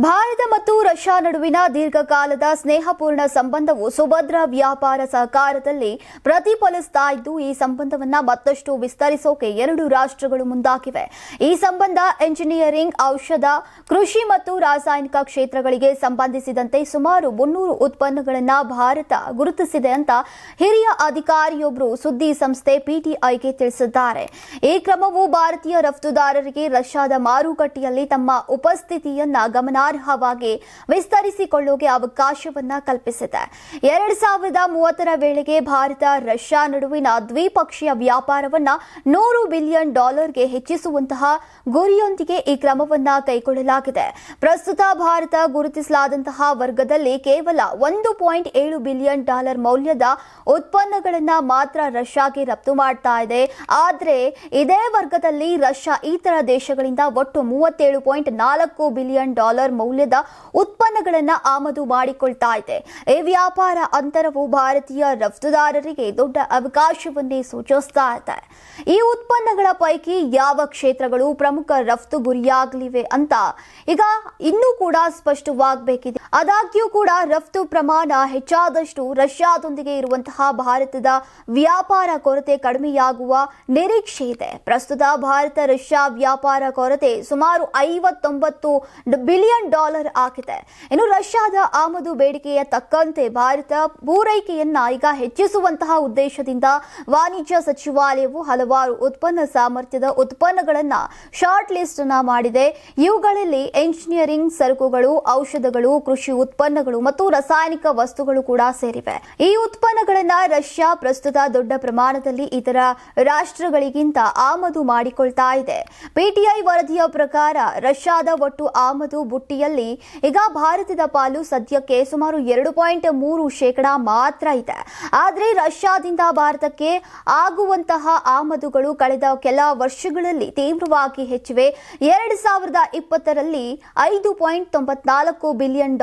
ಭಾರತ ಮತ್ತು ರಷ್ಯಾ ನಡುವಿನ ದೀರ್ಘಕಾಲದ ಸ್ನೇಹಪೂರ್ಣ ಸಂಬಂಧವು ಸುಭದ್ರ ವ್ಯಾಪಾರ ಸಹಕಾರದಲ್ಲಿ ಪ್ರತಿಫಲಿಸ್ತಾ ಇದ್ದು, ಈ ಸಂಬಂಧವನ್ನು ಮತ್ತಷ್ಟು ವಿಸ್ತರಿಸೋಕೆ ಎರಡು ರಾಷ್ಟ್ರಗಳು ಮುಂದಾಗಿವೆ. ಈ ಸಂಬಂಧ ಎಂಜಿನಿಯರಿಂಗ್, ಔಷಧ, ಕೃಷಿ ಮತ್ತು ರಾಸಾಯನಿಕ ಕ್ಷೇತ್ರಗಳಿಗೆ ಸಂಬಂಧಿಸಿದಂತೆ ಸುಮಾರು 300 ಉತ್ಪನ್ನಗಳನ್ನು ಭಾರತ ಗುರುತಿಸಿದೆ ಅಂತ ಹಿರಿಯ ಅಧಿಕಾರಿಯೊಬ್ಬರು ಸುದ್ದಿ ಸಂಸ್ಥೆ ಪಿಟಿಐಗೆ ತಿಳಿಸಿದ್ದಾರೆ. ಈ ಕ್ರಮವು ಭಾರತೀಯ ರಫ್ತುದಾರರಿಗೆ ರಷ್ಯಾದ ಮಾರುಕಟ್ಟೆಯಲ್ಲಿ ತಮ್ಮ ಉಪಸ್ಥಿತಿಯನ್ನ ಗಮನಾರ್ಹವಾಗಿ ವಿಸ್ತರಿಸಿಕೊಳ್ಳುವ ಅವಕಾಶವನ್ನ ಕಲ್ಪಿಸಿದೆ. 2030ರ ವೇಳೆಗೆ ಭಾರತ ರಷ್ಯಾ ನಡುವಿನ ದ್ವಿಪಕ್ಷೀಯ ವ್ಯಾಪಾರವನ್ನ $100 ಬಿಲಿಯನ್ ಗೆ ಹೆಚ್ಚಿಸುವಂತಹ ಗುರಿಯೊಂದಿಗೆ ಈ ಕ್ರಮವನ್ನ ಕೈಗೊಳ್ಳಲಾಗಿದೆ. ಪ್ರಸ್ತುತ ಭಾರತ ಗುರುತಿಸಲಾದಂತಹ ವರ್ಗದಲ್ಲಿ ಕೇವಲ $1.7 ಬಿಲಿಯನ್ ಮೌಲ್ಯದ ಉತ್ಪನ್ನಗಳನ್ನು ಮಾತ್ರ ರಷ್ಯಾಗೆ ರಫ್ತು ಮಾಡ್ತಾ ಇದೆ. ಆದರೆ ಇದೇ ವರ್ಗದಲ್ಲಿ ರಷ್ಯಾ ಇತರ ದೇಶಗಳಿಂದ ಒಟ್ಟು $37.4 ಬಿಲಿಯನ್ ಮೌಲ್ಯದ ಉತ್ಪನ್ನಗಳನ್ನು ಆಮದು ಮಾಡಿಕೊಳ್ತಾ ಇದೆ. ಈ ವ್ಯಾಪಾರ ಅಂತರವು ಭಾರತೀಯ ರಫ್ತುದಾರರಿಗೆ ದೊಡ್ಡ ಅವಕಾಶವನ್ನೇ ಸೂಚಿಸ್ತಾ ಇದೆ. ಈ ಉತ್ಪನ್ನಗಳ ಪೈಕಿ ಯಾವ ಕ್ಷೇತ್ರಗಳು ಪ್ರಮುಖ ರಫ್ತು ಗುರಿಯಾಗಲಿವೆ ಅಂತ ಈಗ ಇನ್ನೂ ಕೂಡ ಸ್ಪಷ್ಟವಾಗಬೇಕಿದೆ. ಆದಾಗ್ಯೂ ಕೂಡ ರಫ್ತು ಪ್ರಮಾಣ ಹೆಚ್ಚಾದಷ್ಟು ರಷ್ಯಾದೊಂದಿಗೆ ಇರುವಂತಹ ಭಾರತದ ವ್ಯಾಪಾರ ಕೊರತೆ ಕಡಿಮೆಯಾಗುವ ನಿರೀಕ್ಷೆ ಇದೆ. ಪ್ರಸ್ತುತ ಭಾರತ ರಷ್ಯಾ ವ್ಯಾಪಾರ ಕೊರತೆ ಸುಮಾರು $59 ಬಿಲಿಯನ್ ಆಗಿದೆ. ಇನ್ನು ರಷ್ಯಾದ ಆಮದು ಬೇಡಿಕೆಯ ತಕ್ಕಂತೆ ಭಾರತ ಪೂರೈಕೆಯನ್ನ ಈಗ ಹೆಚ್ಚಿಸುವಂತಹ ಉದ್ದೇಶದಿಂದ ವಾಣಿಜ್ಯ ಸಚಿವಾಲಯವು ಹಲವಾರು ಉತ್ಪನ್ನ ಸಾಮರ್ಥ್ಯದ ಉತ್ಪನ್ನಗಳನ್ನು ಶಾರ್ಟ್ ಲಿಸ್ಟ್ ಮಾಡಿದೆ. ಇವುಗಳಲ್ಲಿ ಎಂಜಿನಿಯರಿಂಗ್ ಸರಕುಗಳು, ಔಷಧಗಳು, ಕೃಷಿ ಉತ್ಪನ್ನಗಳು ಮತ್ತು ರಾಸಾಯನಿಕ ವಸ್ತುಗಳು ಕೂಡ ಸೇರಿವೆ. ಈ ಉತ್ಪನ್ನಗಳನ್ನು ರಷ್ಯಾ ಪ್ರಸ್ತುತ ದೊಡ್ಡ ಪ್ರಮಾಣದಲ್ಲಿ ಇತರ ರಾಷ್ಟ್ರಗಳಿಗಿಂತ ಆಮದು ಮಾಡಿಕೊಳ್ತಾ ಇದೆ. ಪಿಟಿಐ ವರದಿಯ ಪ್ರಕಾರ ರಷ್ಯಾದ ಒಟ್ಟು ಆಮದು ಬುಟ್ಟಿಯಲ್ಲಿ ಈಗ ಭಾರತದ ಪಾಲು ಸದ್ಯಕ್ಕೆ ಸುಮಾರು 2.3% ಮಾತ್ರ ಇದೆ. ಆದರೆ ರಷ್ಯಾದಿಂದ ಭಾರತಕ್ಕೆ ಆಗುವಂತಹ ಆಮದುಗಳು ಕಳೆದ ಕೆಲ ವರ್ಷಗಳಲ್ಲಿ ತೀವ್ರವಾಗಿ ಹೆಚ್ಚಿವೆ. 2020ರಲ್ಲಿ $5.94 ಬಿಲಿಯನ್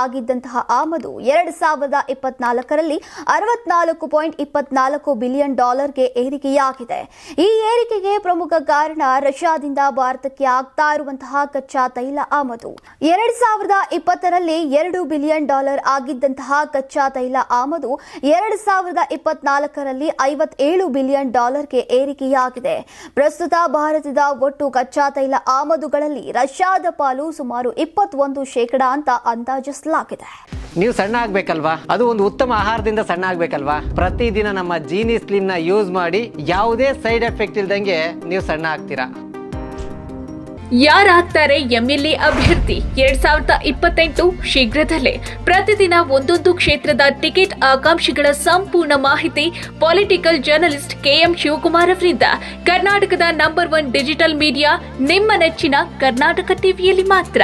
ಆಗಿದ್ದಂತಹ ಆಮದು 2024ರಲ್ಲಿ $64.24 ಬಿಲಿಯನ್ ಗೆ ಏರಿಕೆಯಾಗಿದೆ. ಈ ಏರಿಕೆಗೆ ಪ್ರಮುಖ ಕಾರಣ ರಷ್ಯಾದಿಂದ ಭಾರತಕ್ಕೆ ಆಗ್ತಾ ಇರುವಂತಹ ಕಚ್ಚಾ ತೈಲ ಆಮದು. 2020ರಲ್ಲಿ $2 ಬಿಲಿಯನ್ ಆಗಿದ್ದಂತಹ ಕಚ್ಚಾ ತೈಲ ಆಮದು 2024ರಲ್ಲಿ $57 ಬಿಲಿಯನ್ ಗೆ ಏರಿಕೆಯಾಗಿದೆ. ಪ್ರಸ್ತುತ ಭಾರತದ ಒಟ್ಟು ಕಚ್ಚಾ ತೈಲ ಆಮದುಗಳಲ್ಲಿ ರಷ್ಯಾದ ಪಾಲು ಸುಮಾರು 21% ಅಂತ ಅಂದಾಜಿಸಲಾಗಿದೆ. ನೀವು ಸಣ್ಣ ಆಗ್ಬೇಕಲ್ವಾ? ಅದು ಒಂದು ಉತ್ತಮ ಆಹಾರದಿಂದ ಸಣ್ಣ ಆಗ್ಬೇಕಲ್ವಾ? ಪ್ರತಿದಿನ ನಮ್ಮ ಜೀನಿ ಸ್ಲಿಮ್ ನ ಯೂಸ್ ಮಾಡಿ ಯಾವುದೇ ಸೈಡ್ ಎಫೆಕ್ಟ್ ಇಲ್ದಂಗೆ ನೀವು ಸಣ್ಣ ಆಗ್ತೀರಾ. ಯಾರಾಗ್ತಾರೆ ಎಂಎಲ್ಎ ಅಭ್ಯರ್ಥಿ 2028 ಶೀಘ್ರದಲ್ಲೇ. ಪ್ರತಿದಿನ ಒಂದೊಂದು ಕ್ಷೇತ್ರದ ಟಿಕೆಟ್ ಆಕಾಂಕ್ಷಿಗಳ ಸಂಪೂರ್ಣ ಮಾಹಿತಿ ಪೊಲಿಟಿಕಲ್ ಜರ್ನಲಿಸ್ಟ್ ಕೆಎಂ ಶಿವಕುಮಾರ್ ಅವರಿಂದ. ಕರ್ನಾಟಕದ ನಂಬರ್ 1 ಡಿಜಿಟಲ್ ಮೀಡಿಯಾ ನಿಮ್ಮ ನೆಚ್ಚಿನ ಕರ್ನಾಟಕ ಟಿವಿಯಲ್ಲಿ ಮಾತ್ರ.